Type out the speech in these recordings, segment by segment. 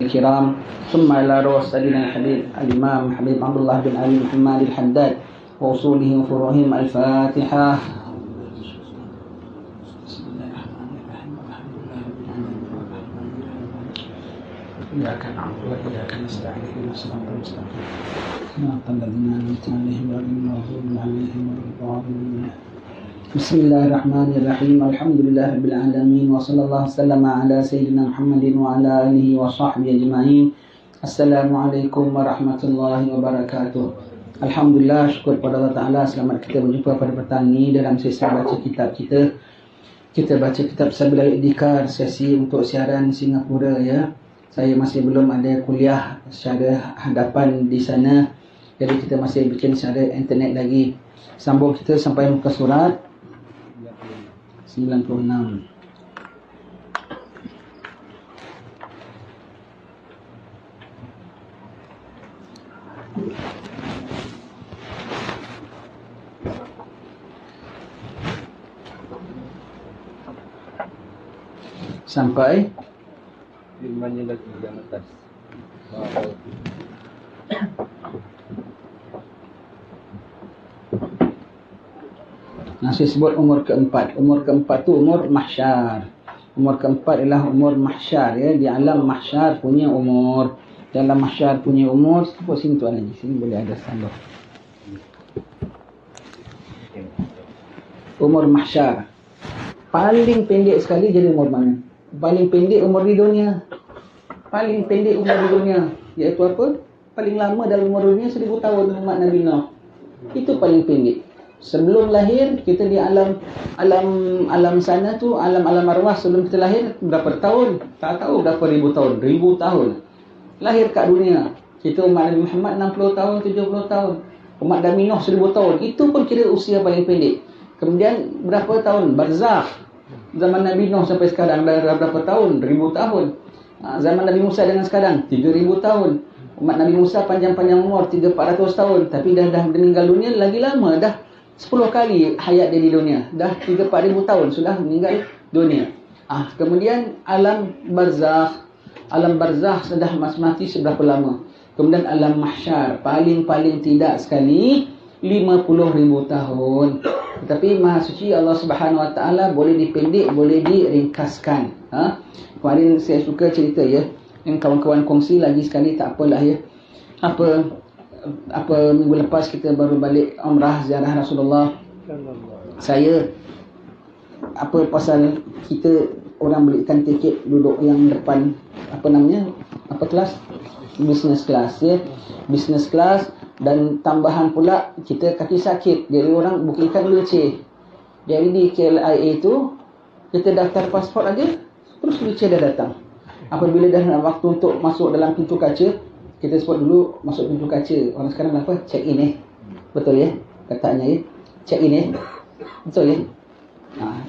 الكرام ثم إلى روح سيدنا الحبيب الإمام حبيب عبد الله بن علي محمد الحداد وأصوله وفروعهم. الفاتحة. إياك نعبد وإياك نستعين اهدنا الصراط المستقيم صراط الذين أنعمت عليهم غير المغضوب عليهم ولا الضالين. بسم الله الرحمن الرحيم. الحمد لله رب العالمين وصلى الله وسلم على سيدنا محمد وعلى آله وصحبه أجمعين. Assalamualaikum warahmatullahi wabarakatuh. Alhamdulillah, syukur kepada Allah Ta'ala. Selamat kita berjumpa pada petang ini dalam sesi baca kitab kita. Kita baca kitab Sabilul Iqtiqar, sesi untuk siaran Singapura ya. Saya masih belum ada kuliah secara hadapan di sana, jadi kita masih bikin secara internet lagi. Sambung kita sampai muka surat 96. Sampai firmannya lagi yang atas. Nah, saya sebut umur keempat. Umur keempat tu umur mahsyar. Umur keempat ialah umur mahsyar ya. Di alam mahsyar punya umur. Dalam mahsyar punya umur. Sebut sini tuan lagi. Sini boleh ada standar. Umur mahsyar. Paling pendek sekali jadi umur mana? Paling pendek umur di dunia. Paling pendek umur di dunia, iaitu apa? Paling lama dalam umur dunia 1000 tahun umat Nabi Nuh. Itu paling pendek. Sebelum lahir kita di alam sana tu, alam arwah sebelum kita lahir berapa tahun? Tak tahu berapa ribu tahun, 1000 tahun. Lahir kat dunia. Kita umat Nabi Muhammad 60 tahun, 70 tahun. Umat Nabi Nuh 1000 tahun. Itu pun kira usia paling pendek. Kemudian berapa tahun? Barzakh. Zaman Nabi Nuh sampai sekarang dah berapa tahun? 1000 tahun. Zaman Nabi Musa dengan sekarang 3000 tahun. Umat Nabi Musa panjang-panjang umur 300-400 tahun, tapi dah meninggal dunia lagi lama, dah 10 kali hayat dia di dunia. Dah 3-4 ribu tahun sudah meninggal dunia. Kemudian alam barzakh. Alam barzakh sudah mati seberapa lama. Kemudian alam mahsyar, paling tidak sekali 50,000 tahun. Tetapi Maha Suci Allah Subhanahu Wa Taala boleh dipendek, boleh diringkaskan. Kemarin saya suka cerita ya, yang kawan-kawan kongsi lagi sekali, tak apalah ya. Apa minggu lepas kita baru balik umrah ziarah Rasulullah. Saya pasal kita orang belikan tiket duduk yang depan, apa kelas? Business class ya. Business class. Dan tambahan pula kita kaki sakit, jadi orang bukikan wheelchair. Jadi di KLIA tu kita daftar pasport aja, terus wheelchair dah datang. Apabila dah nak waktu untuk masuk dalam pintu kaca, kita sebut dulu masuk pintu kaca. Orang sekarang apa? Check in betul ya katanya ya. Check in betul ya.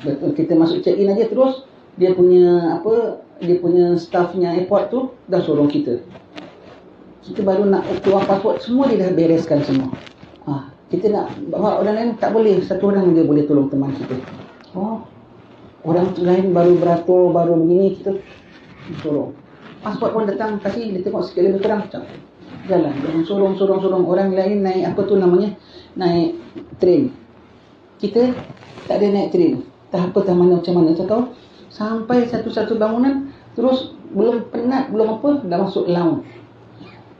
Betul, kita masuk check in aja, terus dia punya staffnya airport tu dah sorong kita. Kita baru nak keluar pasport, semua dia dah bereskan semua. Kita nak bawa orang lain, tak boleh. Satu orang dia boleh tolong teman kita. Orang lain baru beratur, baru begini, kita sorong. Pasport pun datang, kasih, dia tengok sikit lebih kurang, jalan. Sorong. Orang lain naik, naik train. Kita tak ada naik train. Macam mana, tak tahu. Sampai satu-satu bangunan, terus belum penat, belum apa, dah masuk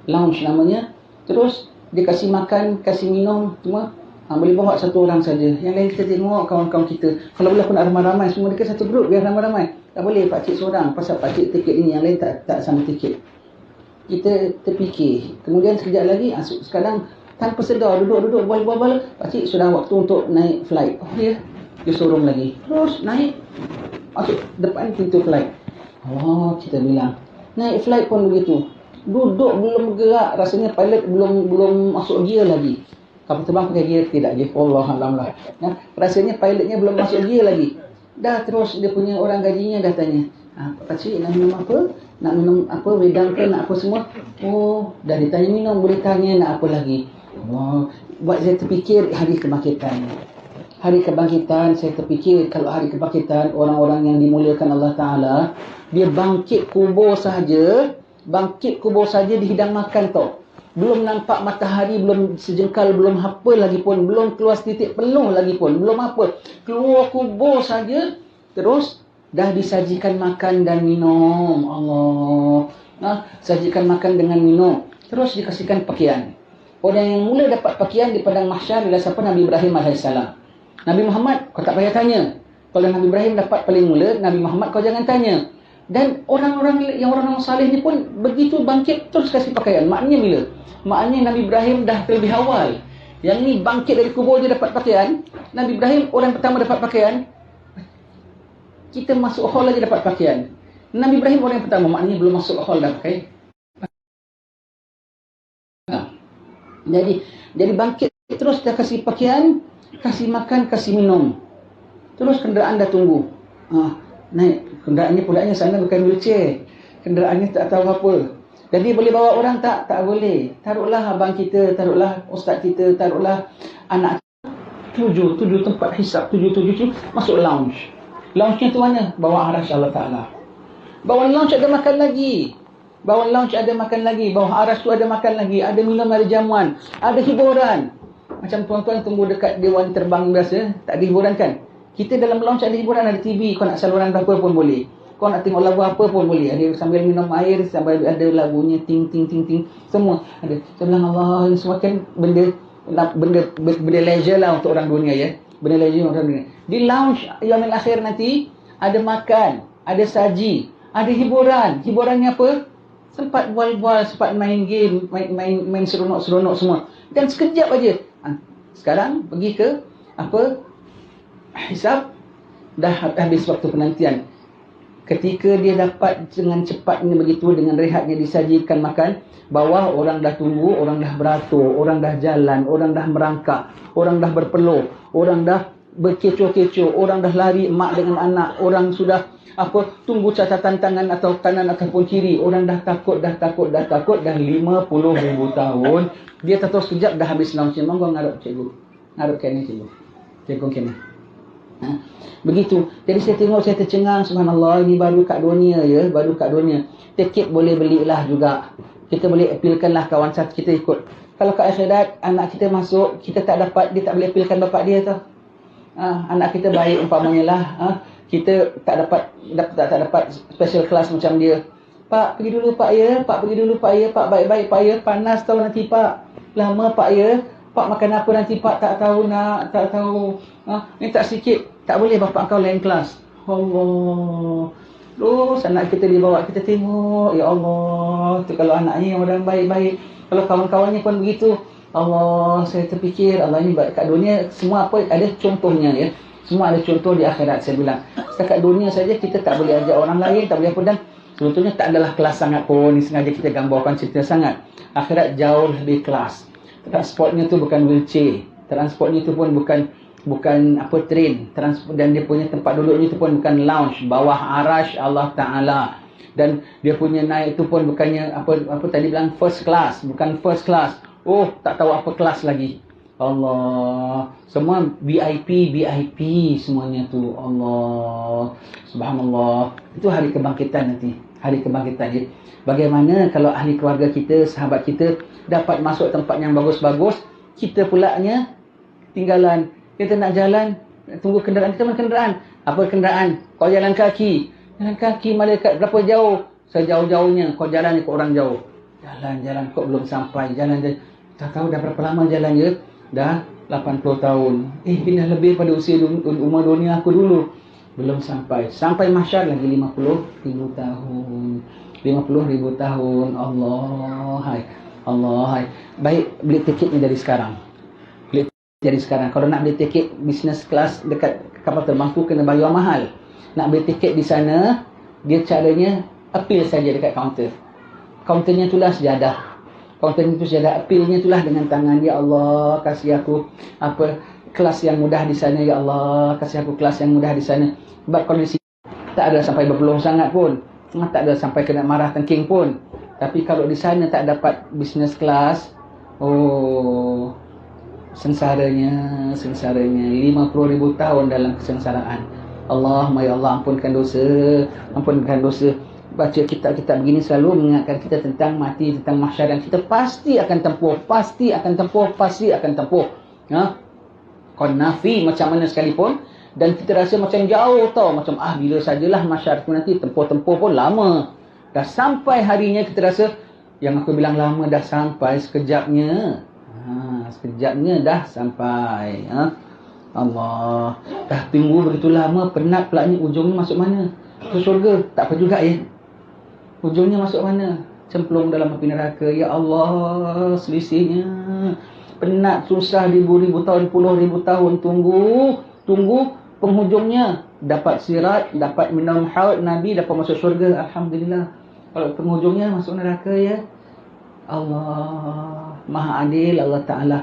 lounge namanya. Terus dia kasih makan, kasih minum, cuma boleh bawa satu orang saja. Yang lain kita tengok kawan-kawan kita. Kalau boleh pun nak ramai-ramai, semua dekat satu grup biar ramai-ramai. Tak boleh pakcik seorang, pasal pakcik tiket ini, yang lain tak sama tiket. Kita terfikir. Kemudian sekejap lagi, sekarang tanpa sedar, duduk, bual-bual, pakcik sudah waktu untuk naik flight. Ya, dia sorong lagi. Terus naik, masuk depan pintu flight. Kita bilang, naik flight pun begitu. Duduk belum bergerak, rasanya pilot belum masuk gear lagi. Kapal terbang pakai gear tidak je. Allahuakbar. Rasanya pilotnya belum masuk gear lagi. Dah terus dia punya orang gajinya dah tanya, pakcik nak minum apa? Nak minum apa? Wedang ke? Nak apa semua? Dah ditanya minum, boleh tanya nak apa lagi? Buat saya terfikir hari kebangkitan. Hari kebangkitan, saya terfikir kalau hari kebangkitan orang-orang yang dimuliakan Allah Ta'ala, dia bangkit kubur sahaja, Bangkit kubur saja dihidang makan tau. Belum nampak matahari, belum sejengkal, belum apa lagi pun, belum keluar setitik penuh lagi pun, belum apa. Keluar kubur saja, terus dah disajikan makan dan minum. Allah. Sajikan makan dengan minum. Terus dikasihkan pakaian. Orang yang mula dapat pakaian di padang mahsyar adalah siapa? Nabi Ibrahim AS. Nabi Muhammad, kau tak payah tanya. Kalau Nabi Ibrahim dapat paling mula, Nabi Muhammad kau jangan tanya. Dan orang-orang saleh ni pun begitu bangkit terus kasih pakaian. Maknanya bila? Maknanya Nabi Ibrahim dah terlebih awal. Yang ni bangkit dari kubur je dapat pakaian. Nabi Ibrahim orang pertama dapat pakaian. Kita masuk hall lagi dapat pakaian. Nabi Ibrahim orang yang pertama, maknanya belum masuk hall dah pakai. Jadi bangkit terus dah kasih pakaian, kasih makan, kasih minum. Terus kenderaan dah tunggu. Naik. Kenderaannya pulaknya sana bukan wheelchair. Kenderaannya tak tahu apa. Jadi boleh bawa orang tak? Tak boleh. Taruhlah abang kita, taruhlah ustaz kita, taruhlah anak. 7 tempat hisap, 7 masuk lounge. Lounge-nya tu mana? Bawah arasy Allah Ta'ala. Bawah lounge ada makan lagi. Bawah lounge ada makan lagi. Bawah arasy tu ada makan lagi. Ada minum, ada jamuan. Ada hiburan. Macam tuan-tuan tunggu dekat dewan terbang biasa. Tak ada hiburan kan? Kita dalam lounge ada hiburan, ada TV. Kau nak saluran apa pun boleh. Kau nak tengok lagu apa pun boleh. Ada sambil minum air, sambil ada lagunya ting. Semua ada. Saya bilang Allah, ini semua kan benda leisure lah untuk orang dunia ya. Benda leisure untuk orang dunia. Di lounge Yaumil Akhir nanti ada makan, ada saji, ada hiburan. Hiburannya apa? Sempat bual-bual, sempat main game, main seronok-seronok semua. Dan sekejap aja. Sekarang pergi ke hisab, dah habis waktu penantian. Ketika dia dapat dengan cepatnya begitu, dengan rehatnya disajikan makan, bawah orang dah tunggu, orang dah beratur, orang dah jalan, orang dah merangkak, orang dah berpeluh, orang dah berkecoh-kecoh, orang dah lari mak dengan anak, orang sudah tunggu catatan tangan atau kanan ataupun kiri, orang dah takut dah 50,000 tahun. Dia tak tahu sekejap dah habis lounge. Monggo ngarep cikgu. Ngarep kene cikgu. Cikgu kene. Begitu. Jadi saya tengok, saya tercengang, subhanallah, ini baru kat dunia ya, baru kat dunia. Tiket boleh belilah juga. Kita boleh appealkanlah kawan satu kita ikut. Kalau kat akhirat anak kita masuk, kita tak dapat, dia tak boleh appealkan bapak dia tu. Anak kita baik umpamanya lah, kita tak dapat special class macam dia. Pak pergi dulu pak ya, pak pergi dulu pak ya, pak baik-baik pak ya, panas tahu nanti pak. Lama pak ya. Pak makan apa nanti pak, tak tahu nak, tak tahu. Ni tak sikit, tak boleh bapak kau lain kelas. Allah. Terus anak kita dibawa, kita tengok, ya Allah, tu kalau anaknya orang baik-baik, kalau kawan-kawannya pun begitu. Allah, saya terfikir, Allah ni kat dunia semua apa ada contohnya ya. Semua ada contoh di akhirat, saya bilang. Setakat dunia saja kita tak boleh ajak orang lain, tak boleh apa, dan sebetulnya tak adalah kelas sangat pun, ni sengaja kita gambarkan cerita sangat. Akhirat jauh lebih kelas. Transportnya tu bukan wheelchair. Transportnya tu pun bukan train. Dan dia punya tempat duduknya tu pun bukan lounge, bawah arasy Allah Taala. Dan dia punya naik tu pun bukannya apa tadi bilang first class, bukan first class. Oh, tak tahu apa kelas lagi. Allah, semua VIP semuanya tu. Allah, subhanallah. Itu hari kebangkitan nanti. Hari kebangkitan ya. Bagaimana kalau ahli keluarga kita, sahabat kita dapat masuk tempat yang bagus-bagus, kita pulaknya tinggalan. Kita nak jalan, tunggu kenderaan, kita mana kenderaan? Apa kenderaan? Kau jalan kaki. Jalan kaki malaikat berapa jauh? Sejauh-jauhnya kau jalan ikut orang jauh. Jalan kau belum sampai. Jalan. Tak tahu dah berapa lama jalan je. Dah 80 tahun. Dah lebih pada usia umur dunia aku dulu. Belum sampai. Sampai mahsyar lagi 50,000 tahun. 50,000 tahun. Allah hai. Baik, beli tiketnya dari sekarang. Kalau nak beli tiket business class dekat kapal terbang tu kena bayar mahal. Nak beli tiket di sana, dia caranya appeal saja dekat kaunter. Kaunternya itulah sejadah. Appealnya itulah dengan tangan, ya Allah, kasih aku kelas yang mudah di sana, ya Allah, kasih aku kelas yang mudah di sana. Sebab kalau di sini tak ada sampai berpeluh sangat pun. Tak ada sampai kena marah tengking pun. Tapi kalau di sana tak dapat business class, sengsaranya 50,000 tahun dalam kesengsaraan. Allahumma ya Allah, ampunkan dosa. baca kitab-kitab begini selalu mengingatkan kita tentang mati, tentang mahsyar, dan kita pasti akan tempuh, pasti akan tempuh. Kon nafi macam mana sekalipun, dan kita rasa macam jauh tau, macam bila sajalah mahsyar tu nanti, tempuh pun lama. Dah sampai harinya kita rasa, yang aku bilang lama dah sampai, sekejapnya dah sampai. Allah, dah tunggu begitu lama, penat pula ni, ujungnya masuk mana? Ke syurga? Tak apa juga ya. Ujungnya masuk mana? Cemplung dalam api neraka. Ya Allah, selisihnya penat, susah, ribu-ribu tahun, puluh-ribu tahun tunggu, penghujungnya dapat sirat, dapat minum haud Nabi, dapat masuk syurga. Alhamdulillah. Kalau penghujungnya masuk neraka ya. Allah Maha Adil, Allah Ta'ala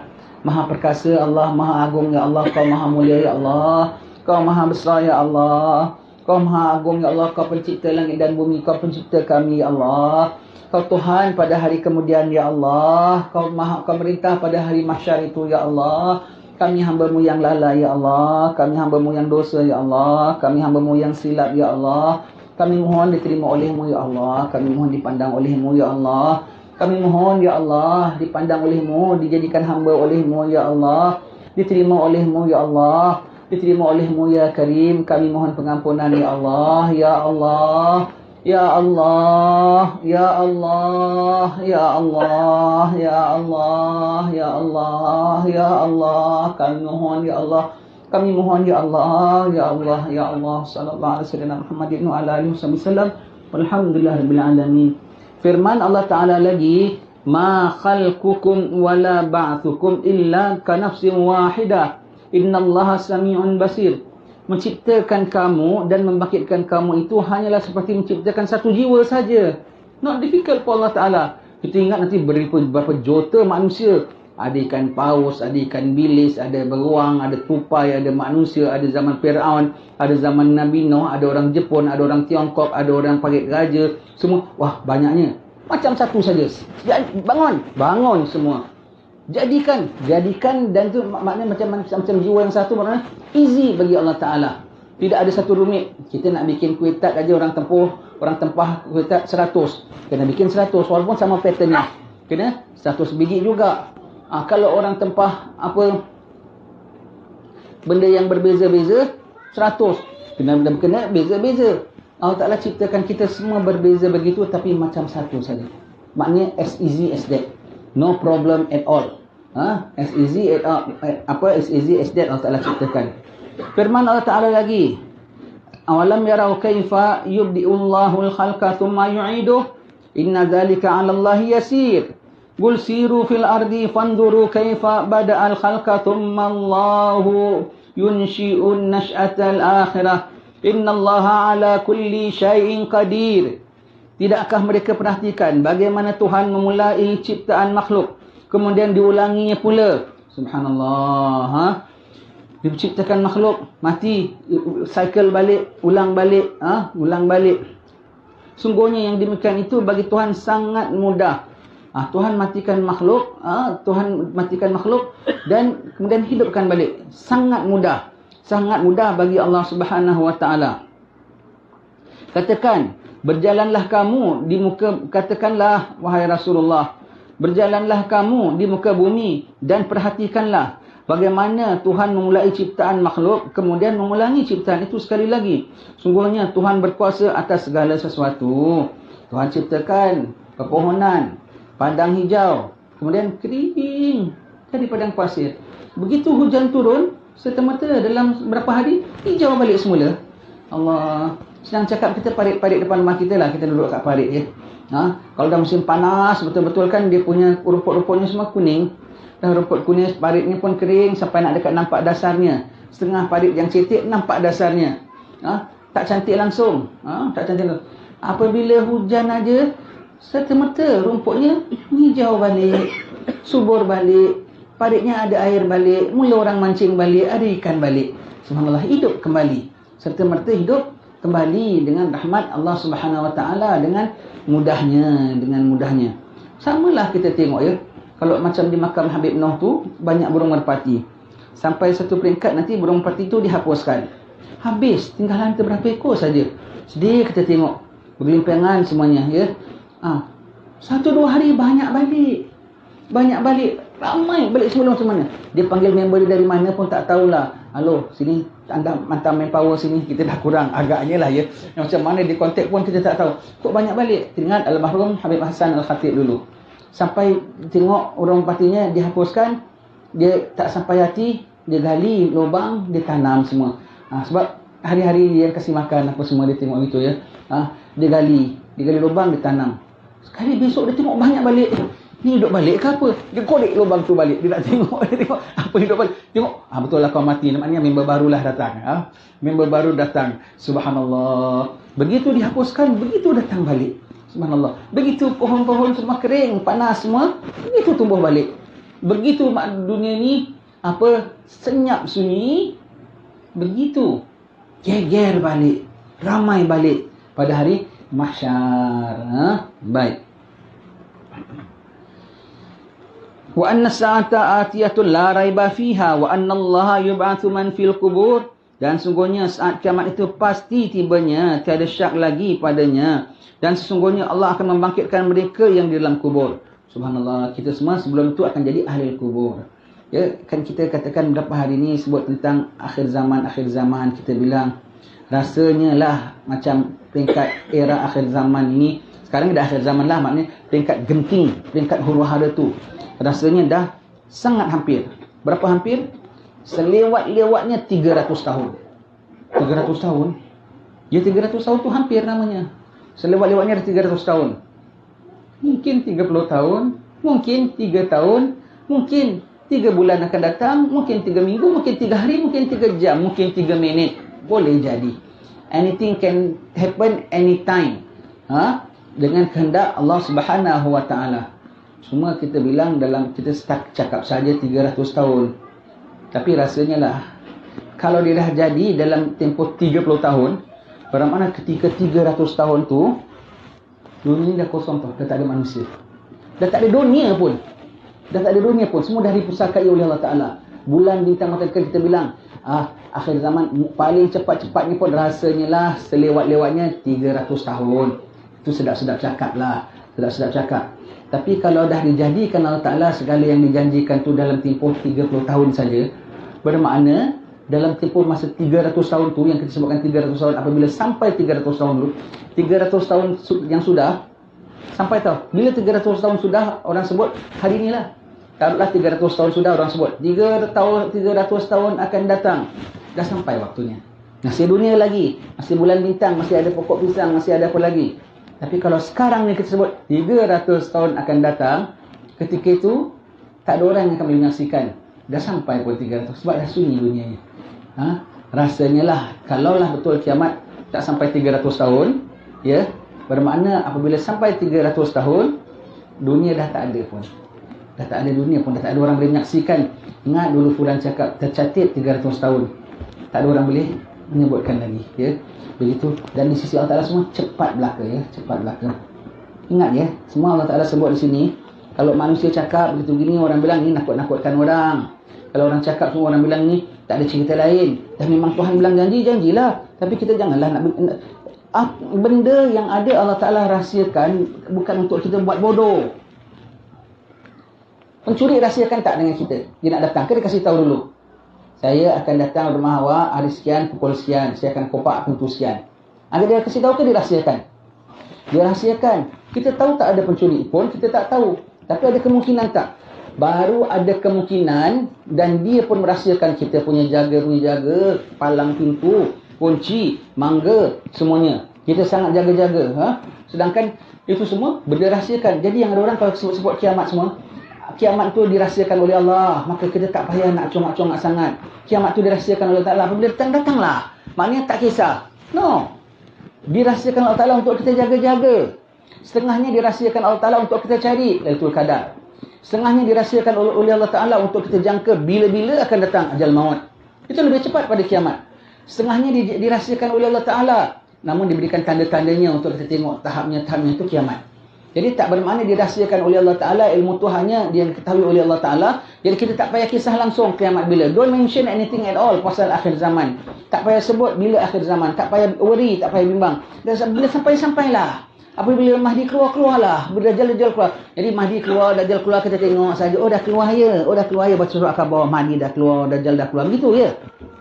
Maha Perkasa, Allah Maha Agung ya Allah. Kau Maha Mulia ya Allah. Kau Maha Besar ya Allah. Kau Maha Agung ya Allah. Kau pencipta langit dan bumi. Kau pencipta kami ya Allah. Kau Tuhan pada hari kemudian ya Allah. Kau merintah pada hari mahsyar itu ya Allah. Kami hamba-Mu yang lalai ya Allah. Kami hamba-Mu yang dosa ya Allah. Kami hamba-Mu yang silap ya Allah. Kami mohon diterima oleh-Mu ya Allah. Kami mohon dipandang oleh-Mu ya Allah. Kami mohon ya Allah, dipandang oleh-Mu, dijadikan hamba oleh-Mu ya Allah, diterima oleh-Mu ya Allah, diterima oleh-Mu ya Karim. Kami mohon pengampunan ya Allah, ya Allah, ya Allah, ya Allah, ya Allah, ya Allah, ya Allah, ya Allah. Kami mohon ya Allah. Kami mohon ya Allah, ya Allah, ya Allah. Sallallahu alaihi wasallam Muhammadin wa ala alihi wasallam. Walhamdulillahirabbil alamin. Firman Allah Ta'ala lagi, ma khalqukum wala ba'thukum illa ka nafsin wahidah. Innallaha sami'un basir. Menciptakan kamu dan membangkitkan kamu itu hanyalah seperti menciptakan satu jiwa saja. Not difficult for Allah Ta'ala. Kita ingat nanti berapa juta manusia. Ada ikan paus, ada ikan bilis, ada beruang, ada tupai, ada manusia, ada zaman Fir'aun, ada zaman Nabi Nuh, ada orang Jepun, ada orang Tiongkok, ada orang parit raja. Semua, wah banyaknya. Macam satu saja. Bangun semua. Jadikan, dan tu maknanya macam jiwa yang satu, maknanya easy bagi Allah Ta'ala. Tidak ada satu rumit. Kita nak bikin kuih tart aja, orang tempah kuih tart 100. Kena bikin 100 walaupun sama patternnya. Kena 100 biji juga. Kalau orang tempah benda yang berbeza-beza, 100. Kena beza-beza. Allah Ta'ala ciptakan kita semua berbeza begitu, tapi macam satu saja. Maknanya as easy as that. No problem at all. As easy as that Allah Ta'ala ciptakan. Firman Allah Ta'ala lagi, awalam yarau kaifa yubdi'ullahu al-khalqa thumma yu'iduh, inna dhalika 'ala Allahi yasir. Qul siru fil ardi fanduru kaifa bada'al khalqa thumma Allahu yunshi'un nash'atal akhirah. Innallaha ala kulli syai'in qadir. Tidakkah mereka perhatikan bagaimana Tuhan memulai ciptaan makhluk, kemudian diulanginya pula. Subhanallah. Diciptakan makhluk, mati, cycle balik, ulang balik. Sungguhnya yang demikian itu bagi Tuhan sangat mudah. Tuhan matikan makhluk, dan kemudian hidupkan balik. Sangat mudah bagi Allah Subhanahu wa taala. Katakanlah wahai Rasulullah, berjalanlah kamu di muka bumi dan perhatikanlah bagaimana Tuhan memulai ciptaan makhluk, kemudian mengulangi ciptaan itu sekali lagi. Sungguhnya Tuhan berkuasa atas segala sesuatu. Tuhan ciptakan pepohonan, padang hijau, kemudian kering jadi padang pasir. Begitu hujan turun, serta-merta dalam berapa hari hijau balik semula. Allah, senang cakap kita parit-parit depan rumah kita lah, kita duduk kat parit je. Kalau dah musim panas betul-betul kan, dia punya rumput-rumputnya semua kuning. Dah rumput kuning, paritnya pun kering sampai nak dekat nampak dasarnya. Setengah parit yang cetek nampak dasarnya. Tak cantik langsung. Apabila hujan aja, serta-merta rumputnya hijau balik, subur balik, paritnya ada air balik, mula orang mancing balik, ada ikan balik. Subhanallah, hidup kembali. Serta-merta hidup kembali dengan rahmat Allah Subhanahu wa taala, dengan mudahnya. Samalah kita tengok ya. Kalau macam di makam Habib Nuh tu banyak burung merpati. Sampai satu peringkat nanti burung merpati tu dihapuskan. Habis, tinggal hantar berapa ekor saja. Sedih kita tengok. berlimpangan semuanya, ya. Satu dua hari banyak balik, ramai balik semula macam mana. Dia panggil member dia dari mana pun tak tahulah. Halo, sini anda mantan manpower sini, kita dah kurang agaknya lah, ya. Macam mana dia kontak pun kita tak tahu. Kok banyak balik? Teringat almarhum Habib Hassan Al-Khatib dulu. Sampai tengok orang partinya dihapuskan, dia tak sampai hati, dia gali lubang, dia tanam semua. Sebab hari-hari dia kasih makan apa semua, dia tengok itu, ya. Dia gali lubang, dia tanam. Sekali besok dia tengok banyak balik. Ni hidup balik ke apa? Dia korek lubang tu balik. Dia nak tengok, apa hidup balik. Tengok, betul lah kau mati. Maknanya member barulah datang. Member baru datang. Subhanallah. Begitu dihapuskan, begitu datang balik. Subhanallah. Begitu pohon-pohon semua kering, panas semua, begitu tumbuh balik. Begitu dunia ni, senyap sunyi, begitu geger balik, ramai balik pada hari mahsyar. Baik. Wa anna as-sa'ata atiyatun la raiba fiha wa anna Allah yub'atsu man fil qubur, dan sungguhnya saat kiamat itu pasti tibanya, tiada syak lagi padanya, dan sesungguhnya Allah akan membangkitkan mereka yang di dalam kubur. Subhanallah, kita semua sebelum itu akan jadi ahli kubur. Ya, kan kita katakan beberapa hari ini sebut tentang akhir zaman, kita bilang rasanya lah macam peringkat era akhir zaman ini. Sekarang dah akhir zaman lah, maknanya peringkat genting, peringkat huru-hara tu rasanya dah sangat hampir. Berapa hampir? Selewat-lewatnya 300 tahun. 300 tahun? Ya, 300 tahun tu hampir namanya. Selewat-lewatnya dah 300 tahun. Mungkin 30 tahun, mungkin 3 tahun, mungkin 3 bulan akan datang, mungkin 3 minggu, mungkin 3 hari, mungkin 3 jam, mungkin 3 minit. Boleh jadi. Anything can happen anytime. Dengan kehendak Allah Subhanahu wa taala. Semua kita bilang dalam, kita cakap saja 300 tahun. Tapi rasanya lah, kalau dia dah jadi dalam tempoh 30 tahun, bermakna ketika 300 tahun tu, dunia ni dah kosong tau, dah tak ada manusia. Dah tak ada dunia pun. Semua dah dipusakai oleh Allah Ta'ala. Bulan, bintang, matahari, kita bilang, akhir zaman paling cepat-cepatnya pun rasanya lah, selewat-lewatnya 300 tahun. Itu sedap-sedap cakap lah. Sedap-sedap cakap. Tapi kalau dah dijadikan Allah Ta'ala segala yang dijanjikan tu dalam tempoh 30 tahun saja, bermakna dalam tempoh masa 300 tahun tu, yang kita sebutkan 300 tahun, apabila sampai 300 tahun dulu, 300 tahun yang sudah sampai tahu. Bila 300 tahun sudah, orang sebut hari inilah. Taruhlah 300 tahun sudah, orang sebut 300 tahun akan datang. Dah sampai waktunya. Masih dunia lagi, masih bulan bintang, masih ada pokok pisang, masih ada apa lagi. Tapi kalau sekarang ni kita sebut 300 tahun akan datang, ketika itu tak ada orang yang akan boleh menyaksikan. Dah sampai pun 300, sebab dah sunyi dunianya. Rasanya lah, kalaulah betul kiamat tak sampai 300 tahun, ya, bermakna apabila sampai 300 tahun, dunia dah tak ada pun. Dah tak ada dunia pun, dah tak ada orang boleh menyaksikan. Ingat dulu fulan cakap, tercatat 300 tahun. Tak ada orang boleh menyebutkan lagi, ya. Begitu. Dan di sisi Allah Ta'ala semua cepat belaka, ya. Cepat belaka. Ingat, ya, semua Allah Ta'ala sebut di sini. Kalau manusia cakap begitu gini, orang bilang ni nakut-nakutkan orang. Kalau orang cakap semua, orang bilang ni tak ada cerita lain. Dan memang Tuhan bilang janjilah. Tapi kita janganlah nak benda yang ada Allah Ta'ala rahsiakan, bukan untuk kita buat bodoh. Pencuri rahsiakan tak dengan kita? Dia nak datang, dia kasih tahu dulu. Saya akan datang rumah awak hari sekian, pukul sekian. Saya akan kopak pintu sekian. Ada dia kasih tahu ke dia rahsiakan? Dia rahsiakan. Kita tahu tak ada pencuri pun, kita tak tahu. Tapi ada kemungkinan tak? Baru ada kemungkinan, dan dia pun merahsiakan kita punya jaga, palang pintu, kunci, mangga, semuanya. Kita sangat jaga-jaga. Sedangkan itu semua benda rahsiakan. Jadi yang ada orang kalau sebut kiamat semua, kiamat tu dirahsiakan oleh Allah, maka kita tak payah nak congak-congak sangat. Kiamat tu dirahsiakan oleh Allah Ta'ala. Apabila datang-datanglah. Maknanya tak kisah. No. Dirahsiakan Allah Ta'ala untuk kita jaga-jaga. Setengahnya dirahsiakan Allah Ta'ala untuk kita cari Lailatul Qadar. Setengahnya dirahsiakan oleh Allah Ta'ala untuk kita jangka bila-bila akan datang ajal maut. Itu lebih cepat pada kiamat. Setengahnya dirahsiakan oleh Allah Ta'ala, namun diberikan tanda-tandanya untuk kita tengok tahapnya itu kiamat. Jadi tak bermakna dirahsiakan oleh Allah Ta'ala, ilmu tu hanya dia ketahui oleh Allah Ta'ala. Jadi kita tak payah kisah langsung kiamat bila. Don't mention anything at all pasal akhir zaman. Tak payah sebut bila akhir zaman. Tak payah worry, tak payah bimbang. Dan bila sampailah. Apabila Mahdi keluarlah. Bila Dajjal keluar. Jadi Mahdi keluar, Dajjal keluar, kita tengok saja. Oh dah keluar ya. Baca surat khabar. Mahdi dah keluar, Dajjal dah keluar. Begitu ya.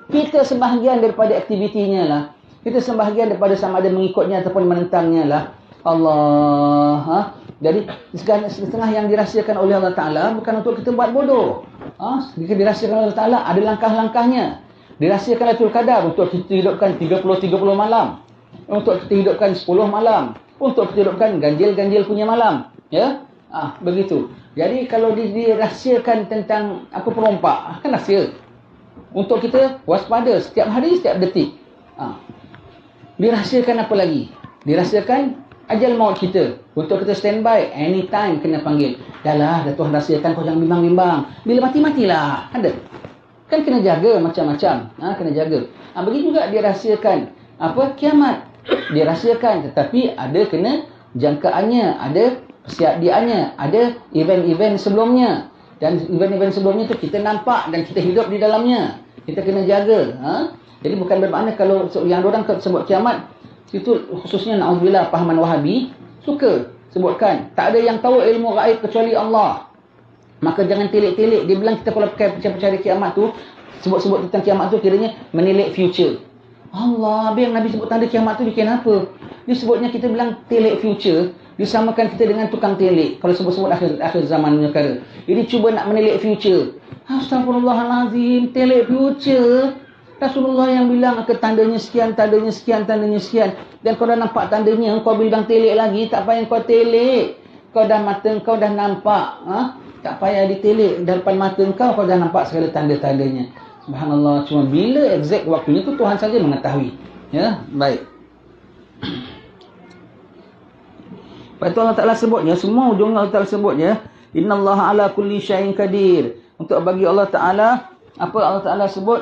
Kita sebahagian daripada aktivitinya lah. Kita sebahagian daripada sama ada mengikutnya ataupun menentangnya lah. Allah. Jadi setengah yang dirahsiakan oleh Allah Ta'ala bukan untuk kita buat bodoh. Jika dirahsiakan oleh Allah Ta'ala ada langkah-langkahnya. Dirahsiakan Lailatul Qadar untuk kita hidupkan 30 malam. Untuk kita hidupkan 10 malam. Untuk kita hidupkan ganjil punya malam. Ya. Begitu. Jadi kalau dirahsiakan tentang apa perompak, kan rahsia. Untuk kita waspada setiap hari, setiap detik. Dirahsiakan apa lagi? Dirahsiakan ajal maut kita. Untuk kita standby, anytime kena panggil. Dah Tuhan rahsiakan, kau jangan bimbang-bimbang. Bila matilah. Ada. Kan kena jaga macam-macam. Kena jaga. Begitu juga dirahsiakan kiamat. Dirahsiakan, tetapi ada kena jangkaannya, ada persediaannya, ada event-event sebelumnya. Dan event-event sebelumnya tu kita nampak dan kita hidup di dalamnya. Kita kena jaga. Jadi bukan bermakna kalau yang orang sebut kiamat, itu khususnya na'udzubillah pahaman Wahabi suka sebutkan tak ada yang tahu ilmu gaib kecuali Allah. Maka jangan telik-telik. Dia bilang kita kalau percaya kiamat tu, sebut-sebut tentang kiamat tu kiranya menilik future. Allah, biar Nabi sebut tanda kiamat tu bikin apa? Dia sebutnya kita bilang telik future, disamakan kita dengan tukang telik. Kalau sebut-sebut akhir zaman perkara. Jadi cuba nak menilik future. Astagfirullahalazim, telik future. Rasulullah yang bilang tandanya sekian. Dan kau dah nampak tandanya, kau bilang telik lagi, tak payah kau telik. Kau dah mata kau dah nampak. Tak payah ditelik. Depan mata kau dah nampak segala tanda-tandanya. Subhanallah. Cuma bila exact waktunya tu Tuhan saja mengetahui. Ya, baik. Lepas tu Allah Ta'ala sebutnya, semua ujungnya Allah Ta'ala sebutnya, innallaha ala kulli syai'in qadir. Untuk bagi Allah Ta'ala, apa Allah Ta'ala sebut?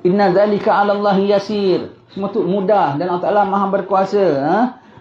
Inna zalika 'ala Allah yasir. Semua tu mudah dan Allah Taala Maha berkuasa,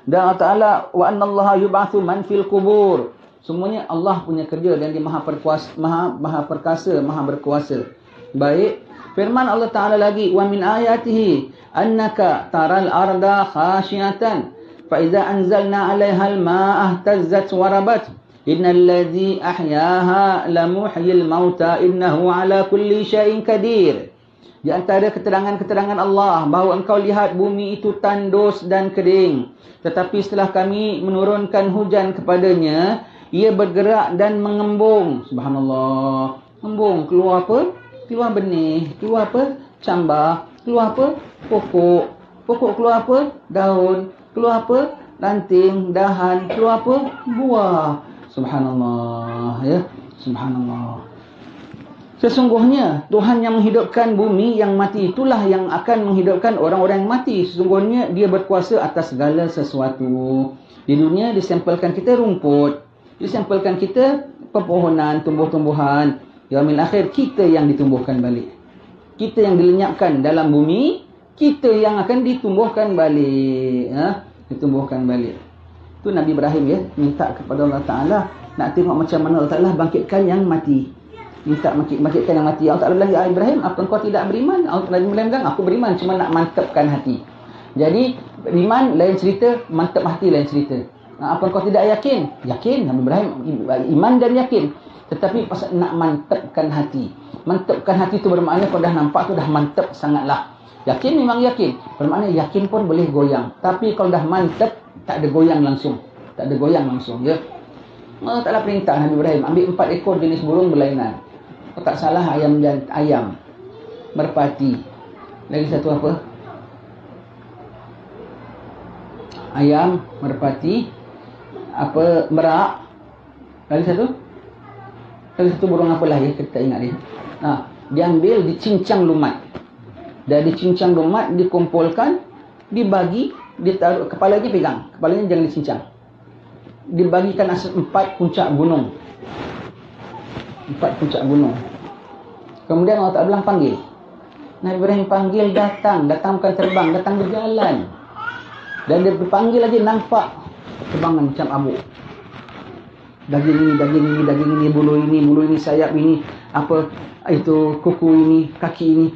Dan Allah Taala wa annallaha yub'atsu man fil qubur. Semuanya Allah punya kerja dan dia Maha berkuasa, Maha perkasa, Maha berkuasa. Baik. Firman Allah Taala lagi, wa min ayatihi annaka taral arda khashiatan fa idza anzalna 'alaiha al-ma'a ihtazzat wa rabat. Innal ladzi ahyaha lamuhyil mauta innahu 'ala kulli syai'in qadir. Di antara keterangan-keterangan Allah bahawa engkau lihat bumi itu tandus dan kering. Tetapi setelah kami menurunkan hujan kepadanya, ia bergerak dan mengembung. Subhanallah. Ngembung. Keluar apa? Keluar benih. Keluar apa? Cambah. Keluar apa? Pokok. Pokok keluar apa? Daun. Keluar apa? Ranting, dahan. Keluar apa? Buah. Subhanallah. Ya. Subhanallah. Sesungguhnya Tuhan yang menghidupkan bumi yang mati, itulah yang akan menghidupkan orang-orang yang mati. Sesungguhnya dia berkuasa atas segala sesuatu. Di dunia disampelkan kita rumput, disampelkan kita pepohonan, tumbuh-tumbuhan. Yaumil akhir kita yang ditumbuhkan balik. Kita yang dilenyapkan dalam bumi, kita yang akan ditumbuhkan balik. Ditumbuhkan balik. Itu Nabi Ibrahim ya, minta kepada Allah Ta'ala nak tengok macam mana Allah Ta'ala bangkitkan yang mati. Minta bangkitkan yang mati. Allah Ta'ala bilang, ya Ibrahim, apa engkau tidak beriman? Allah Ta'ala bilang, aku beriman, cuma nak mantapkan hati. Jadi, beriman lain cerita, mantap hati lain cerita. Apa engkau tidak yakin? Yakin, Nabi Ibrahim iman dan yakin. Tetapi pasal nak mantapkan hati. Mantapkan hati itu bermakna kau dah nampak tu dah mantap sangatlah. Yakin memang yakin. Bermakna yakin pun boleh goyang. Tapi kalau dah mantap, tak ada goyang langsung. Tak ada goyang langsung, ya. Allah Ta'ala perintah Nabi Ibrahim, ambil 4 ekor jenis burung berlainan. Kalau tak salah ayam, merpati. Lagi satu apa? Ayam, merpati, apa, merak. Lagi satu burung apalah ya, kita tak ingat dia. Diambil, dicincang lumat. Dan dicincang lumat, dikumpulkan, dibagi, ditaruh, kepalanya pegang. Kepalanya jangan dicincang. Dibagikan 4 puncak gunung. 4 puncak gunung. Kemudian Allah Ta'ala bilang panggil. Nabi Ibrahim panggil, datang bukan terbang, datang berjalan. Dan dia berpanggil lagi, nampak terbangan macam abu. Daging ini, bulu ini, sayap ini, apa itu, kuku ini, kaki ini.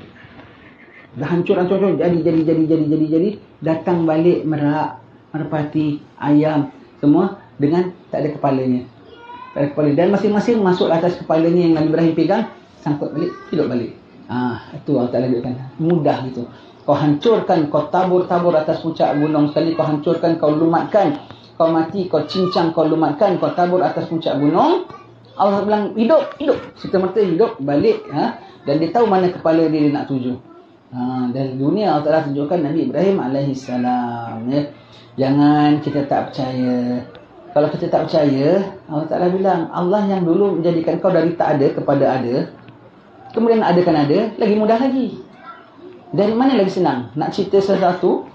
Dah hancur, jadi. Datang balik merak, merpati, ayam, semua dengan tak ada kepalanya. Tak ada kepala. Dan masing-masing masuk atas kepalanya yang Nabi Ibrahim pegang, sangkut balik, hidup balik. Itu Allah Ta'ala kan. Mudah gitu. Kau hancurkan, kau tabur-tabur atas puncak gunung sekali, kau hancurkan, kau lumatkan, kau mati, kau cincang, kau lumatkan, kau tabur atas puncak gunung. Allah bilang hidup. Serta-merta hidup balik. Dan dia tahu mana kepala dia nak tuju. Dari dunia Allah Ta'ala tunjukkan Nabi Ibrahim alaihissalam. Jangan kita tak percaya. Kalau kita tak percaya, Allah Ta'ala bilang, Allah yang dulu menjadikan kau dari tak ada kepada ada, kemudian adakan ada, lagi mudah lagi. Dari mana lagi senang? Nak cerita sesuatu,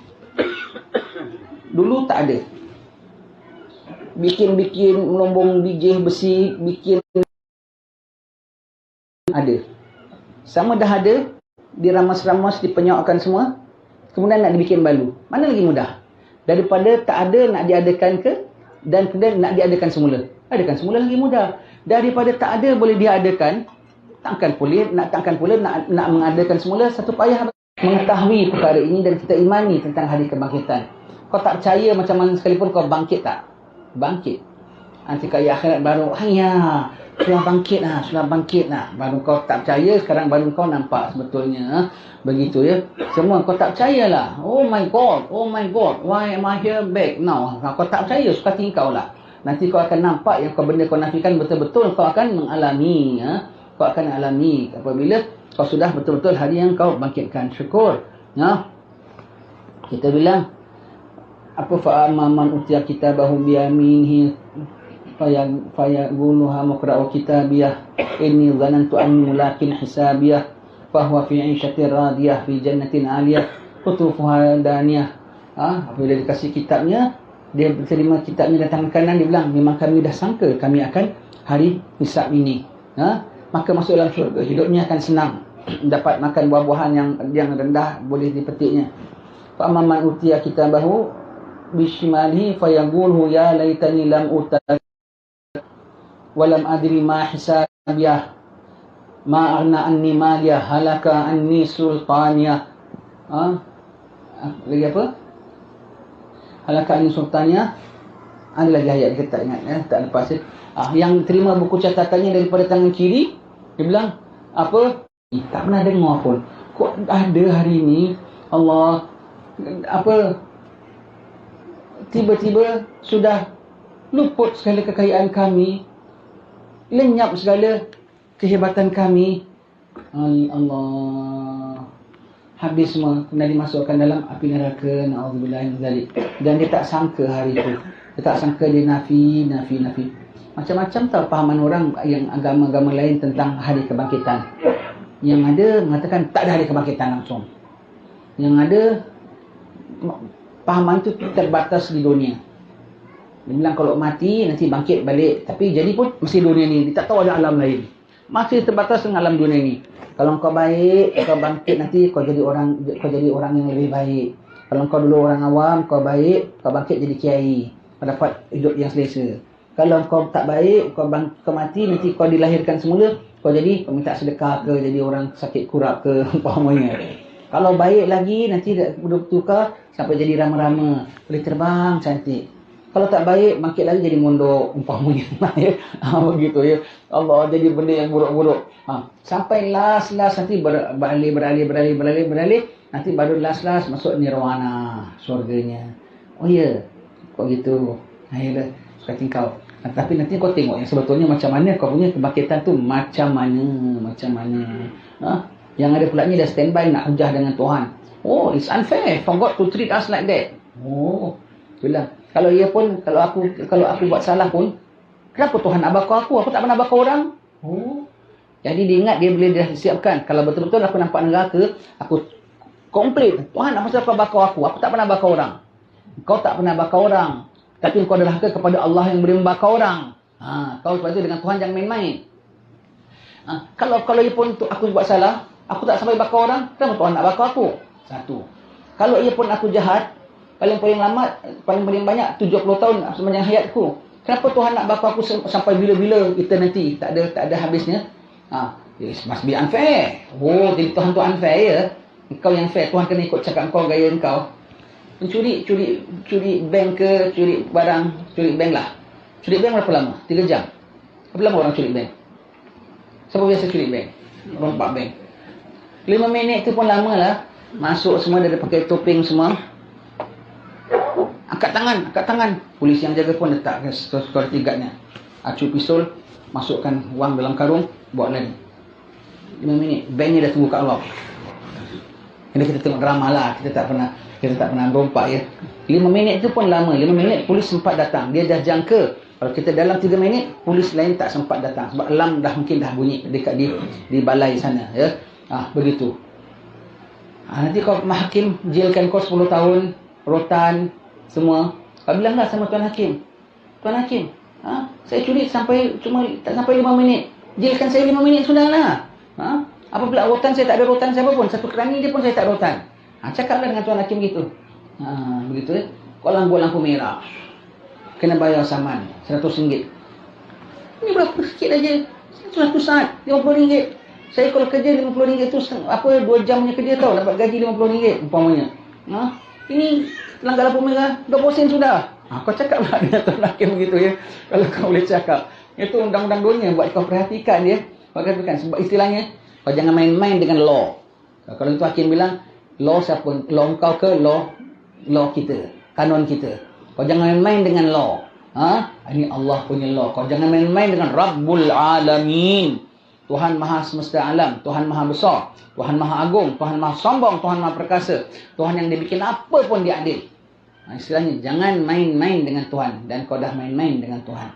dulu tak ada. Bikin melombong biji besi, bikin ada. Sama dah ada, diramas-ramas, dipenyokkan semua, kemudian nak dibikin baru. Mana lagi mudah? Daripada tak ada nak diadakan ke, dan kemudian nak diadakan semula. Adakan semula lagi mudah. Daripada tak ada boleh diadakan, takkan pula nak mengadakan semula. Satu payah mengetahui perkara ini dan kita imani tentang hari kebangkitan. Kau tak percaya macam mana sekalipun, kau bangkit tak? Bangkit. Nanti kaya akhirat baru, sudah bangkit lah. Baru kau tak percaya, sekarang baru kau nampak sebetulnya. Begitu ya. Semua kau tak percayalah. Oh my God, why am I here back now? Kau tak percaya, suka hati kau lah. Nanti kau akan nampak yang benda kau nafikan betul-betul kau akan mengalami. Kau akan alami apabila kau sudah betul-betul hari yang kau bangkitkan. Syukur. Kita bilang, apa fa'amaman utiya kitabahu biyaminihi fayaquluha muqra'u kitabiyah inni dhanantu anni mulakin hisabiyah fahuwa fi 'ishatin radiyah fi jannatin 'aliyah qutufuha daniyah. Apabila dikasih kitabnya, dia terima kitabnya datang kanan, dia bilang, memang kami dah sangka kami akan hari hisab ini. Maka masuk dalam syurga, hidupnya akan senang, dapat makan buah-buahan yang rendah, boleh dipetiknya. Fa amman utiya kitabahu bishimalihi fayaqulu ya laitani lam uta walam adri ma hisabiyah ma aghna anni maliyah halaka anni sultaniyah. Lagi apa? Halaka anni sultaniyah. Ada lagi ayat kita tak ingat, tak lepas. Yang terima buku catatannya daripada tangan kiri, dia bilang apa? Tak pernah dengar pun. Kok ada hari ini Allah tiba-tiba sudah luput segala kekayaan kami, lenyap segala kehebatan kami. Allah, habis semua, kemudian dimasukkan dalam api neraka. Na'udzubillah min zalik. Dan dia tak sangka hari itu. Dia tak sangka, dia nafi. Macam-macam tau pahaman orang yang agama-agama lain tentang hari kebangkitan. Yang ada mengatakan tak ada hari kebangkitan langsung. Yang ada pahaman itu terbatas di dunia. Dia bilang kalau mati nanti bangkit balik, tapi jadi pun masih dunia ni, dia tak tahu ada alam lain. Masih terbatas dengan alam dunia ni. Kalau kau baik, kau bangkit nanti kau jadi orang yang lebih baik. Kalau kau dulu orang awam, kau baik, kau bangkit jadi kiai, kau dapat hidup yang selesa. Kalau kau tak baik, kau mati, nanti kau dilahirkan semula, kau jadi peminta sedekah ke, jadi orang sakit kurap ke, umpamanya. Kalau baik lagi, nanti bertukar sampai jadi rama-rama, boleh terbang cantik. Kalau tak baik, bangkit lagi jadi mondok, umpamanya. Begitu ya. Allah, jadi benda yang buruk-buruk. Sampai last nanti beralih. Nanti baru last masuk nirwana, surganya. Oh ya, kok gitu. Ayolah, suka tingkau. Tapi nanti kau tengok yang sebetulnya macam mana kau punya kebangkitan tu, macam mana. Yang ada pula ni dah standby nak hujah dengan Tuhan. Oh, it's unfair for God to treat us like that. Oh, itulah. Kalau aku buat salah pun, kenapa Tuhan nak bakar aku? Aku tak pernah bakar orang. Oh. Jadi dia ingat dia boleh disiapkan. Kalau betul-betul aku nampak neraka, aku komplain. Tuhan, apa sebab kau bakar aku? Aku tak pernah bakar orang. Kau tak pernah bakar orang. Tapi kau derhaka kepada Allah yang boleh membakar orang. Kau sebab itu dengan Tuhan jangan main-main. Kalau pun aku buat salah, Aku tak sampai bakar orang, kenapa Tuhan nak bakar aku? Satu. Kalau ia pun aku jahat, paling lama, paling banyak 70 tahun sepanjang hayatku. Kenapa Tuhan nak bakar aku sampai bila-bila kita nanti? Tak ada habisnya. It must be unfair. Oh, jadi Tuhan tu unfair ya. Engkau yang fair, Tuhan kena ikut cakap engkau, gaya engkau. Mencuri, curi bank ke, curi barang, curi bank lah. Curi bank berapa lama? 3 jam. Berapa lama orang curi bank? Siapa biasa curi bank? Rompak bank. 5 minit tu pun lama lah. Masuk semua, dia pakai topeng semua. Angkat tangan. Polis yang jaga pun letak ke security guardnya. Acu pistol, masukkan wang dalam karung, bawa lari. 5 minit. Banknya dah tunggu kat luar. Ini kita tengok drama lah. Kita tak pernah rompak ya. 5 minit tu pun lama. 5 minit polis sempat datang. Dia dah jangka. Kalau kita dalam 3 minit, polis lain tak sempat datang. Sebab alarm mungkin dah bunyi dekat di balai sana ya. Begitu. Nanti kau hakim jailkan kau 10 tahun, rotan, semua. Kau bilanglah sama Tuan Hakim. Tuan Hakim, saya curi tak sampai 5 minit. Jailkan saya 5 minit sudahlah. Apa pula rotan, saya tak ada rotan siapa pun. Satu kerani dia pun saya tak rotan. Cakaplah dengan Tuan Hakim gitu. Begitu ya. Kau langgar lampu merah, kena bayar saman RM100. Ini berapa sikit aja. 100 saat, RM50. Saya kalau kerja RM50 tu 2 jam punya kerja tau, dapat gaji RM50 umpamanya. Ini langgar lampu merah 20 sen sudah. Kau cakap lah dengan Tuan Hakim begitu ya. Kalau kau boleh cakap. Itu undang-undang dunia buat kau perhatikan dia. Kau katakan sebab istilahnya kau jangan main-main dengan law. Kalau itu Hakim bilang law siapa? Law kau ke law kita, kanon kita. Kau jangan main-main dengan law. Ini Allah punya law. Kau jangan main-main dengan Rabbul Alamin. Tuhan Maha Semesta Alam, Tuhan Maha Besar, Tuhan Maha Agung, Tuhan Maha Sombong, Tuhan Maha Perkasa. Tuhan yang dia bikin apa pun dia adil. Istilahnya, jangan main-main dengan Tuhan. Dan kau dah main-main dengan Tuhan.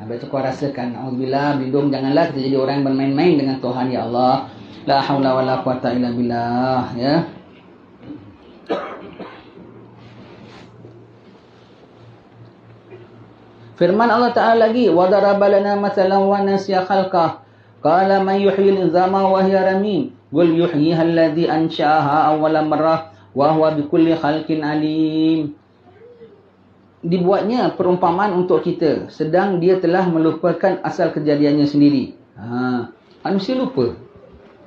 Habis itu kau rasakan, Alhamdulillah, berlindung, janganlah kita jadi orang yang bermain-main dengan Tuhan, ya Allah. La hawla wa la quwata illa billah. Ya. Firman Allah Ta'ala lagi, وَضَرَبَ لَنَا مَثَلًا وَنَسْيَ خَلْقَهُ قال من يحيي العظام وهي رميم قل يحييها الذي أنشأها أول مرة وهو بكل خلق عليم. Dibuatnya perumpamaan untuk kita, sedang dia telah melupakan asal kejadiannya sendiri. Manusia lupa.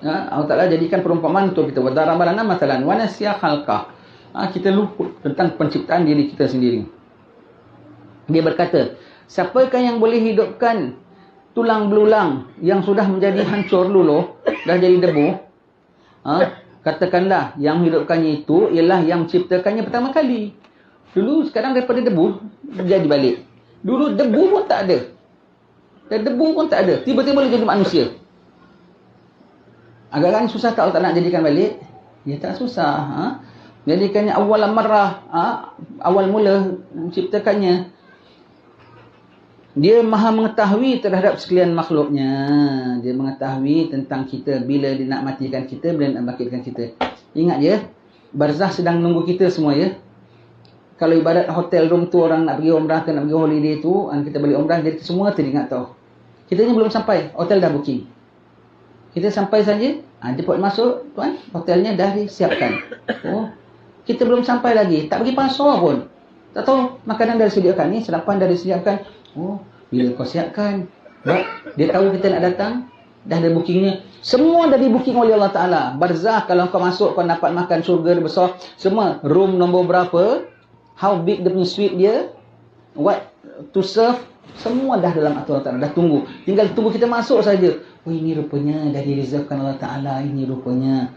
Allah Ta'ala jadikan perumpamaan untuk kita. وَضَرَبَ لَنَا مَثَلًا وَنَسْيَ خَلْقَهُ. Kita lupa tentang penciptaan diri kita sendiri. Dia berkata, siapakah yang boleh hidupkan tulang belulang yang sudah menjadi hancur luluh, dah jadi debu? Katakanlah yang menghidupkannya itu ialah yang menciptakannya pertama kali. Dulu sekarang daripada debu jadi balik. Dulu debu pun tak ada. Dan debu pun tak ada. Tiba-tiba boleh jadi manusia. Agak-agak susah tak nak jadikan balik? Ya tak susah. Jadikannya awal marrah, awal mula menciptakannya. Dia maha mengetahui terhadap sekalian makhluknya. Dia mengetahui tentang kita bila dia nak matikan kita, bila nak bangkitkan kita. Ingat je, barzah sedang menunggu kita semua ya. Kalau ibarat hotel room tu orang nak pergi umrah ke nak pergi holiday tu, kita balik umrah, jadi semua teringat tau. Kita ni belum sampai, hotel dah booking. Kita sampai saja, jemput masuk, tuan, hotelnya dah disiapkan. Kita belum sampai lagi, tak pergi pasar pun. Tak tahu makanan dah disediakan ni, sarapan dah disediakan. Bila kau siapkan, dia tahu kita nak datang, dah ada bookingnya. Semua dah di booking oleh Allah Ta'ala. Barzah, kalau kau masuk, kau dapat makan syurga besar. Semua, room nombor berapa, how big dia punya suite dia, what to serve, semua dah dalam aturan Allah Ta'ala. Dah tunggu, tinggal tunggu kita masuk saja. Ini rupanya dah direservekan Allah Ta'ala. Ini rupanya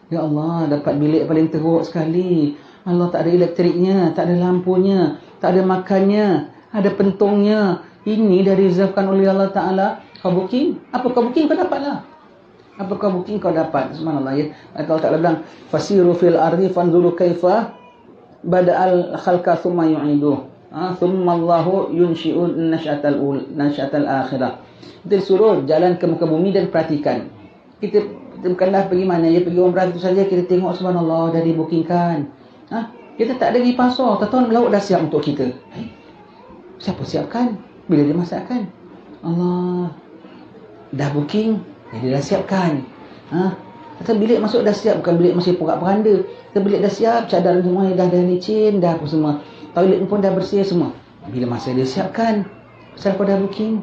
ya Allah, dapat bilik paling teruk sekali. Allah tak ada elektriknya, tak ada lampunya, tak ada makannya, ada pentongnya. Ini dah reservekan oleh Allah Ta'ala. Kau booking? Apa kau booking kau dapat lah. Apa kau booking kau dapat. Subhanallah ya. Allah Ta'ala bilang, fasiru fil ardi fanzuru kaifa bada'al khalqa thumma yu'iduh. Thumma Allahu yunshi'un nasyatal akhirah. Kita disuruh jalan ke muka bumi dan perhatikan. Kita bukanlah pergi mana ya, pergi umrah itu saja, kita tengok subhanallah dah dibookingkan. Kita tak ada di pasar, tahu lauk dah siap untuk kita. Siapa siapkan? Bila dia masakkan? Allah dah booking, Jadi dah siapkan. Kata bilik masuk dah siap, bukan bilik masih porak-poranda. Kata bilik dah siap, cadar semua dah licin, dah apa semua. Toilet pun dah bersih semua. Bila masa dia siapkan, pasal kau dah booking.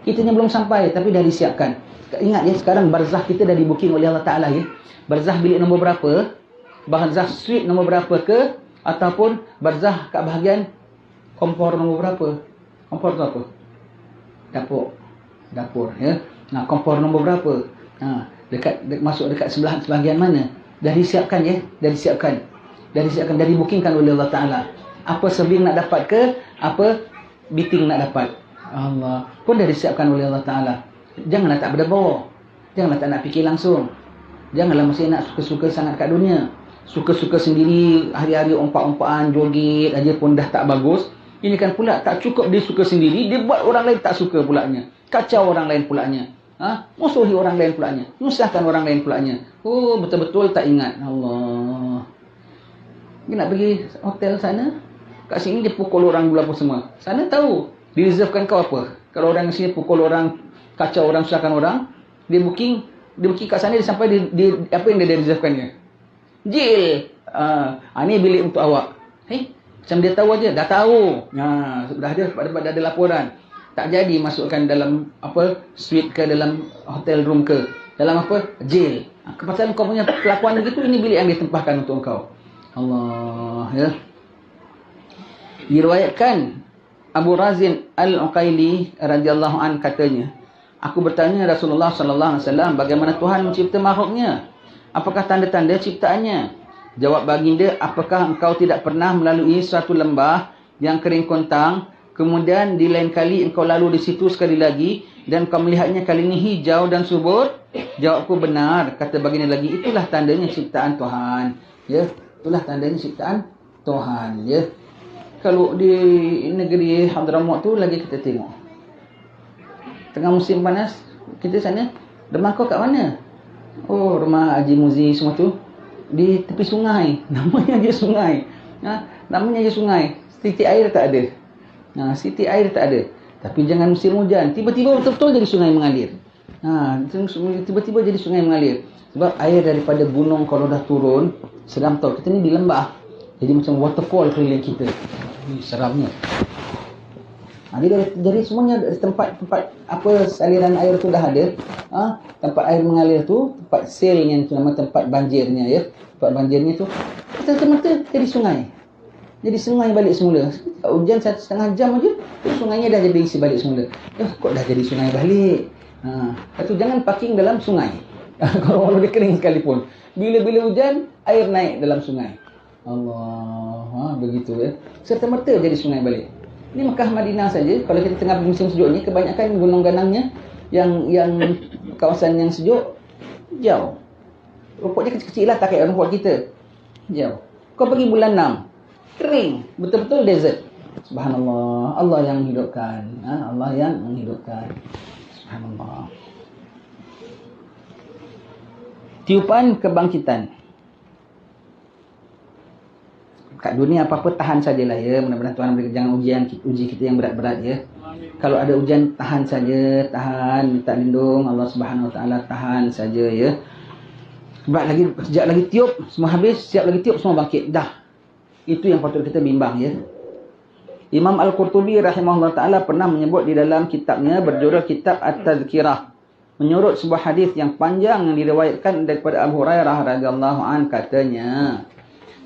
Kitanya belum sampai tapi dah disiapkan. Ingat ya, sekarang barzah kita dah di booking oleh Allah Ta'ala ya. Barzah bilik nombor berapa, barzah suite nombor berapa ke, ataupun barzah kat bahagian kompor nombor berapa. Kompor tu apa? Dapur ya. Kompor nombor berapa? Masuk dekat sebahagian mana? Dah disiapkan ya, dah disiapkan, dah dibookingkan oleh Allah Ta'ala. Apa serving nak dapat ke, apa beating nak dapat, Allah pun dah disiapkan oleh Allah Ta'ala. Janganlah tak berdebar, janganlah tak nak fikir langsung, janganlah masih nak suka-suka sangat kat dunia. Suka-suka sendiri, hari-hari ompak-ompakan, joget aja pun dah tak bagus. Ini kan pula tak cukup dia suka sendiri, dia buat orang lain tak suka pulanya, kacau orang lain pulanya, musuhi orang lain pulanya, nyusahkan orang lain pulanya. Oh, betul-betul tak ingat. Allah, dia nak pergi hotel sana, kat sini dia pukul orang dulu apa semua. Sana tahu direservekan kau apa. Kalau orang sini pukul orang, kacau orang, susahkan orang, dia booking kat sana, dia sampai dia apa yang dia reservekan dia? Jil. Ni bilik untuk awak. Macam dia tahu aja, dah tahu. Dah ada laporan. Tak jadi masukkan dalam apa suite ke, dalam hotel room ke, dalam apa jail. Kepasal kau punya kelakuan begitu, ini bilik yang ditempahkan untuk kau. Allah ya. Diriwayatkan Abu Razin Al-Uqaili radhiyallahu an katanya, aku bertanya Rasulullah sallallahu alaihi wasallam, bagaimana Tuhan mencipta makhluknya? Apakah tanda-tanda ciptaannya? Jawab baginda, apakah engkau tidak pernah melalui suatu lembah yang kering kontang, kemudian di lain kali engkau lalu di situ sekali lagi, dan kau melihatnya kali ini hijau dan subur? Jawabku, benar. Kata baginda lagi, itulah tandanya ciptaan Tuhan. Ya, itulah tandanya ciptaan Tuhan. Ya. Kalau di negeri Hadramaut tu lagi kita tengok, tengah musim panas, kita sana, rumah kau kat mana? Oh, rumah Haji Muzi semua tu di tepi sungai. Namanya je sungai. Namanya je sungai. Titik air tak ada. Titik air tak ada. Tapi jangan musim hujan, tiba-tiba betul-betul jadi sungai mengalir. Tiba-tiba jadi sungai mengalir. Sebab air daripada gunung kalau dah turun, seram tau. Kita ni di lembah, jadi macam waterfall keliling kita. Seramnya. Jadi semuanya tempat apa aliran air tu dah ada. Tempat air mengalir tu, tempat sailnya tu, nama tempat banjirnya ya. Tempat banjirnya tu ternyata jadi sungai. Jadi sungai balik semula. Hujan 1,5 jam aja, sungainya dah jadi isi balik semula. Kok dah jadi sungai balik? Lepas tu jangan parking dalam sungai. Kalau dia kering sekalipun. Bila-bila hujan, air naik dalam sungai. Allah, begitu ya. Serta-merta jadi sungai balik. Ini Mekah Madinah saja. Kalau kita tengah musim sejuk ni, kebanyakan gunung ganangnya yang kawasan yang sejuk jauh. Rumputnya kecil-kecil lah, tak kayak rumput kita. Jauh. Kau pergi bulan 6, kering, betul-betul desert. Subhanallah, Allah yang menghidupkan. Allah yang menghidupkan. Subhanallah. Tiupan kebangkitan. Kat dunia apa-apa tahan sajalah ya. Mudah-mudahan Tuhan beri, jangan uji kita yang berat-berat ya. Kalau ada ujian, tahan saja, tahan, minta lindung Allah Subhanahu Wa Taala, tahan saja ya. Sebab sejak lagi tiup semua habis, siap lagi tiup semua bangkit dah. Itu yang patut kita bimbang ya. Imam Al-Qurtubi rahimahullah taala pernah menyebut di dalam kitabnya berjudul Kitab At-Tazkirah, menyurut sebuah hadis yang panjang yang diriwayatkan daripada Abu Hurairah radhiyallahu an, katanya,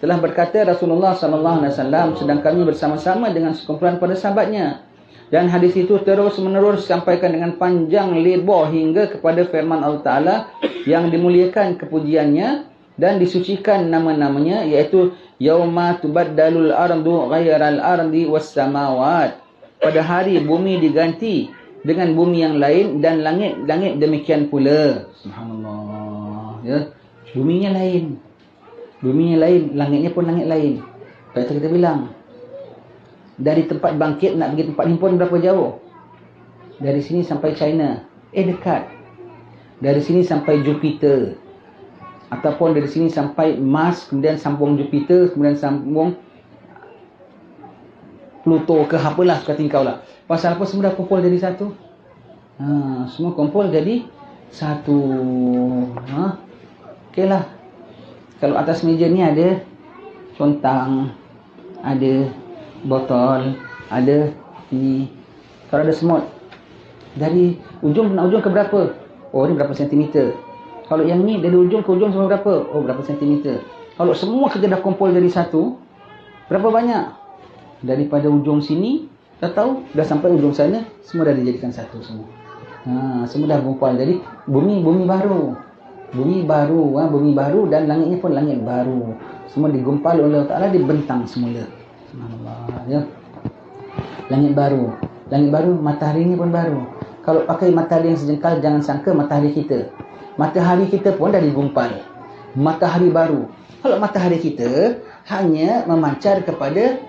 telah berkata Rasulullah sallallahu alaihi wasallam sedang kami bersama-sama dengan sekumpulan para sahabatnya, dan hadis itu terus-menerus disampaikan dengan panjang lebar hingga kepada firman Allah Taala yang dimuliakan kepujiannya dan disucikan nama-namanya, iaitu yauma tubaddalul ardu ghairal ardi was samawat, pada hari bumi diganti dengan bumi yang lain dan langit-langit demikian pula. Subhanallah ya, buminya lain, langitnya pun langit lain. Lepas kita bilang, dari tempat bangkit nak pergi tempat himpun berapa jauh? Dari sini sampai China, dekat. Dari sini sampai Jupiter, ataupun dari sini sampai Mars, kemudian sambung Jupiter, kemudian sambung Pluto ke apalah suka tingkau lah. Pasal apa semua dah kumpul jadi satu? Semua kumpul jadi Satu. Okey lah. Kalau atas meja ni ada contang, ada botol, ada ni. Kalau ada semut, dari ujung ke ujung ke berapa? Oh, ni berapa sentimeter. Kalau yang ni dari ujung ke ujung sampai berapa? Oh, berapa sentimeter. Kalau semua kita dah kumpul jadi satu, berapa banyak? Daripada ujung sini, dah tahu, dah sampai ujung sana, semua dah dijadikan satu semua. Semua dah kumpul. Jadi bumi baru. Bumi baru dan langitnya pun langit baru. Semua digumpal oleh Allah Ta'ala, dibentang semula. Subhanallah, ya. Langit baru, matahari ni pun baru. Kalau pakai matahari yang sejengkal, jangan sangka matahari kita. Matahari kita pun dah digumpal. Matahari baru. Kalau matahari kita hanya memancar kepada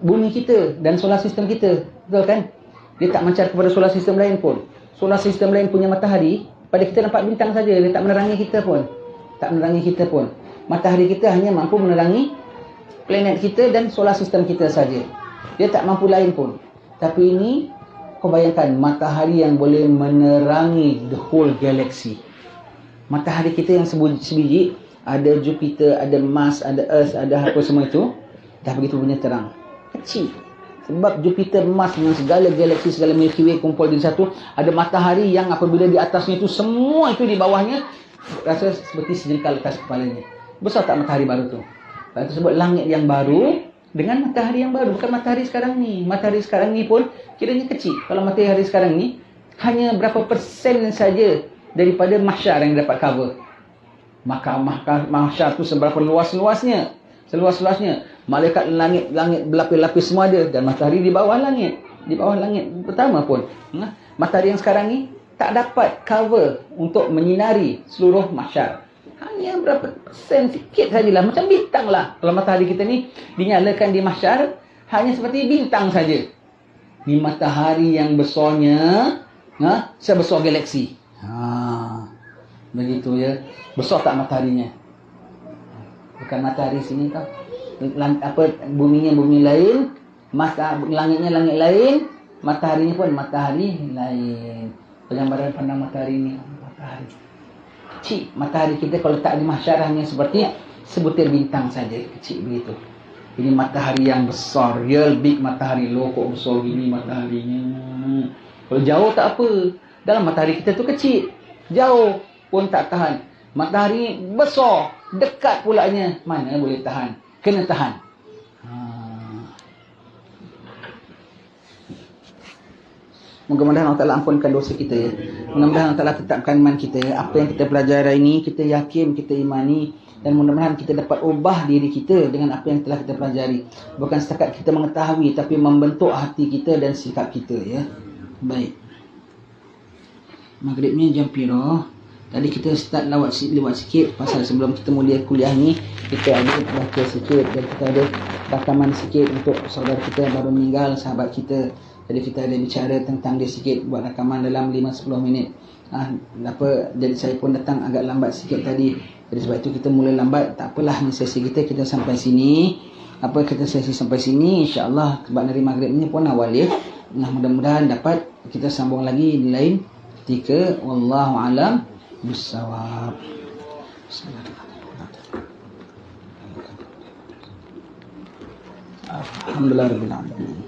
bumi kita dan solar sistem kita, betul kan? Dia tak mancar kepada solar sistem lain pun. Solar sistem lain punya matahari, pada kita nampak bintang saja, dia tak menerangi kita pun. Matahari kita hanya mampu menerangi planet kita dan solar sistem kita saja. Dia tak mampu lain pun. Tapi ini, kau bayangkan matahari yang boleh menerangi the whole galaxy. Matahari kita yang sebiji, ada Jupiter, ada Mars, ada Earth, ada apa semua itu, dah begitu punya terang. Kecil. Sebab Jupiter, Mars dengan segala galaksi, segala Milky Way kumpul di satu, ada matahari yang apabila di atasnya itu, semua itu di bawahnya rasa seperti sejengkal atas kepalanya. Besar tak matahari baru tu? Lepas itu sebut langit yang baru dengan matahari yang baru. Bukan matahari sekarang ni. Matahari sekarang ni pun kiranya kecil. Kalau matahari sekarang ni hanya berapa persen saja daripada mahsyar yang dapat cover. Maka mahsyar tu seberapa luas-luasnya. Seluas-luasnya. Malaikat langit berlapis-lapis semua ada. Dan matahari di bawah langit. Di bawah langit pertama pun. Matahari yang sekarang ni tak dapat cover untuk menyinari seluruh mahsyar. Hanya berapa persen, sikit sajalah. Macam bintang lah. Kalau matahari kita ni dinyalakan di mahsyar, hanya seperti bintang saja. Ni matahari yang besarnya, sebesar galaksi. Begitu ya. Besar tak mataharinya? Bukan matahari sini tau. Buminya bumi lain, langitnya langit lain, mataharinya pun matahari lain. Pengambaran pandang matahari ni, matahari kecil. Matahari kita kalau tak di mahsyar hanya seperti sebutir bintang saja, kecil begitu. Ini matahari yang besar, real big matahari. Loh, kok besar gini mataharinya? Kalau jauh tak apa. Dalam matahari kita tu kecil, jauh pun tak tahan. Matahari besar, dekat pulaknya, mana boleh tahan? Kena tahan. Mudah-mudahan Allah Ta'ala ampunkan dosa kita ya. Mudah-mudahan Allah Ta'ala tetapkan iman kita. Apa yang kita pelajari ini, kita yakin, kita imani. Dan mudah-mudahan kita dapat ubah diri kita dengan apa yang telah kita pelajari. Bukan setakat kita mengetahui, tapi membentuk hati kita dan sikap kita ya. Baik. Maghribnya jam piro? Tadi kita start lewat sikit. Pasal sebelum kita mula kuliah ni, kita ada baca sikit. Dan kita ada rakaman sikit untuk saudara kita yang baru meninggal, sahabat kita. Jadi kita ada bicara tentang dia sikit, buat rakaman dalam 5-10 minit. Jadi saya pun datang agak lambat sikit tadi. Jadi sebab itu kita mula lambat. Tak apalah, ni sesi kita sampai sini. Kita sesi sampai sini, insya-Allah sebab dari maghrib ni pun awal ya. Mudah-mudahan dapat kita sambung lagi di lain ketika. Wallahu alam bissawab. Alhamdulillah rabbil alamin.